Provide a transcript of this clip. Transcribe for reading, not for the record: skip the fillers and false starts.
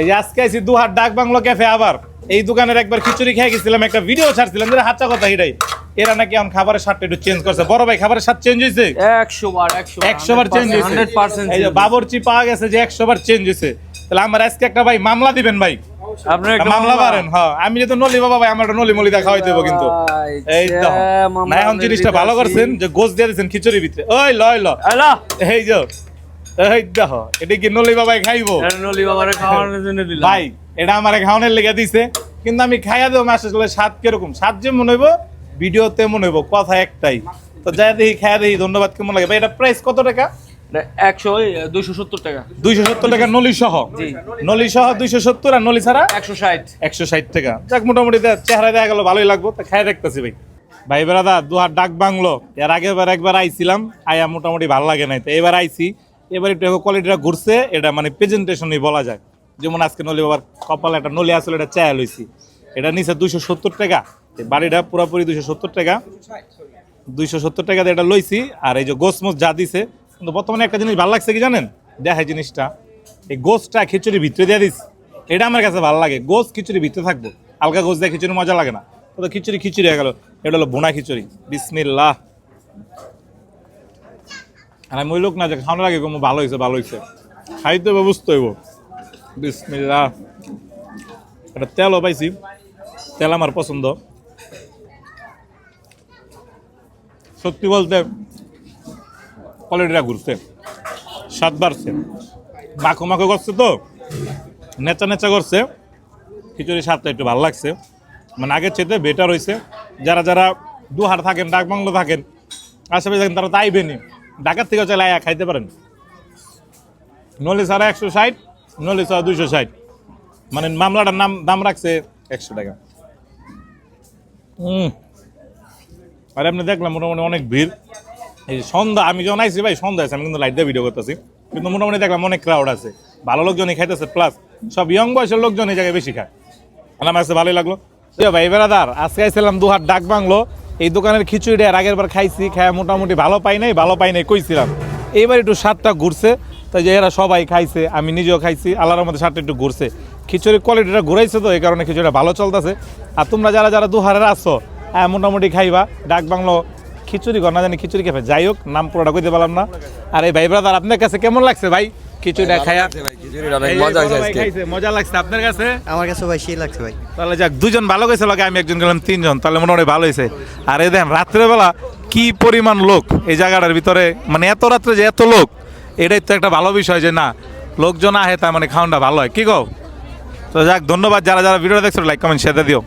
এই যে আজকে আইছি দুহাট ডাক বাংলো ক্যাফে। আবার এই দোকানের একবার খিচুড়ি খেয়ে গেছিলাম, একটা ভিডিও ছাড়ছিলাম যে হাচ্চা কথা এটাই। এরা নাকি এখন খাবারের স্বাদটা একটু চেঞ্জ করছে। বড় ভাই খাবারের স্বাদ চেঞ্জ হয়েছে 100 বার চেঞ্জ হয়েছে। 100% এই যে বাবরচি পাওয়া গেছে যে 100 বার চেঞ্জ হয়েছে। তাহলে আমার আজকে একটা ভাই মামলা দিবেন ভাই, আপনারা একটা মামলা পারেন। হ্যাঁ আমি যেহেতু নলি বাবা ভাই, আমার নলি মলি দেখা হইতে হবে কিন্তু। এই তো না এখন জিনিসটা ভালো করছেন যে গোস দিয়ে দিয়েছেন খিচুড়ির ভিতরে। ওই লয় ল এই যে এই দেখো এটা কি নলি বাবাই খাইবো? নলি বাবারে খাওয়ানোর জন্য দিলাম ভাই, এটা আমারে খাওয়ানোর লেগে দিছে, কিন্তু আমি খাইয়া দেবো আসলে স্বাদ কিরকম। স্বাদ যে মনে হইব ভিডিওতে মনে হইব, কথা একটাই। তো যাই দেখি খাইয়া দেখি ধন্যবাদ কেমন লাগে। ভাই এটা প্রাইস কত টাকা? 270 টাকা। 270 টাকা নলি সহ? নলি সহ 270, আর নলি ছাড়া 160 টাকা। যাক মোটামুটি চেহারা দেখা গেল ভালোই লাগবো, তা খাই দেখতেছি ভাই। ভাই বেড়াদা দুহাট ডাক বাংলো এর আগে একবার আইছিলাম, আয়া মোটামুটি ভালো লাগে নাই, তো এবার আইছি। এবার একটু কোয়ালিটিটা ঘুরছে, এটা মানে প্রেজেন্টেশনই বলা যায়। যেমন আজকে নলি বাবার কপালে একটা নলি আসলে এটা চায়া লইছি, এটা নিচে 270 টাকা। বাড়িটা পুরোপুরি 270 টাকা, 270 টাকা দিয়ে এটা লইছি। আর এই যে গোসমোস যা দিছে, কিন্তু বর্তমানে একটা জিনিস ভালো লাগছে কি জানেন, দেখা জিনিসটা এই গোসটা খিচুড়ির ভিতরে দিয়ে দিস, এটা আমার কাছে ভালো লাগে। গোস খিচুড়ির ভিতরে থাকবো, হালকা গোস দিয়ে খিচুড়ি মজা লাগে না। তো খিচুড়ি খিচুড়ি হয়ে গেল। এটা হলো বোনা খিচুড়ি। বিসমিল্লাহ। আর আমি ওই লোক না যে খাওয়ানোর আগে কোনো ভালো হয়েছে ভালো হয়েছে, খাইতে হবে বুঝতে হইব। বিসমিল্লাহ। এটা তেলও পাইছি, তেল আমার পছন্দ। সত্যি বলতে কোয়ালিটিটা ঘুরছে, স্বাদ বাড়ছে, মাখো মাখো করছে, তো নেচা নেচা করছে। খিচুড়ির স্বাদটা একটু ভালো লাগছে, মানে আগের চেয়ে বেটার হয়েছে। যারা যারা দুহাট থাকেন, ডাক বাংলো থাকেন, আশেপাশে থাকেন, তারা তো আইবেনি। ঢাকার থেকে চাইলে আয়া খাইতে পারেন। নলি ছাড়া 160, নলি ছাড়া 260, মানে মামলাটার দাম রাখছে 100 টাকা। আর আপনি দেখলাম মোটামুটি অনেক ভিড়। এই সন্ধ্যা, আমি যখন আইসি ভাই সন্ধ্যা আছে, আমি কিন্তু লাইট দিয়ে ভিডিও করতেছি, কিন্তু মোটামুটি দেখলাম অনেক ক্রাউড আছে, ভালো লোকজনই খাইতেছে, প্লাস সব ইয়ং বয়সের লোকজন এই জায়গায় বেশি খায়। আমার কাছে ভালোই লাগলো। ভাই বেড়াদার আজকে আইছিলাম দুহাট ডাক বাংলো। এই দোকানের খিচুড়িটা এর আগের বার খাইছি, খায় মোটামুটি ভালো পাই নাই কইছিলাম। এইবার একটু স্বাদটা ঘুরছে, তাই যে এরা সবাই খাইছে, আমি নিজেও খাইছি, আল্লাহর মধ্যে স্বাদটা একটু ঘুরছে। খিচুড়ির কোয়ালিটিটা ঘুরাইছে, তো এই কারণে খিচুড়িটা ভালো চলতেছে। আর তোমরা যারা যারা দুহারের আসছো, হ্যাঁ মোটামুটি খাইবা। ডাক বাংলো খিচুড়ি ঘর না জানি খিচুড়ি খেয়ে, যাই হোক নাম পুরোটা কইতে পারলাম না। আর এই ভাই ব্রাদার আপনার কাছে কেমন লাগছে ভাই খিচুড়িটা খাইয়া? মজা লাগছে আপনার কাছে? আমার কাছে ভাই সেই লাগছে ভাই। তাহলে যাক, দুজন ভালো গেছে, লাগে আমি একজন গেলাম, 3 জন, তাহলে মোটামুটি ভালো হয়েছে। আর এই দেখেন রাত্রেবেলা কি পরিমাণ লোক এই জায়গাটার ভিতরে, মানে এত রাত্রে যে এত লোক, এটাই তো একটা ভালো বিষয় যে না লোকজন আহে, তার মানে খাওয়ানটা ভালো হয়। কি কও? তো যাক, ধন্যবাদ যারা যারা ভিডিওটা দেখছো, লাইক কমেন্ট শেয়ার দিও।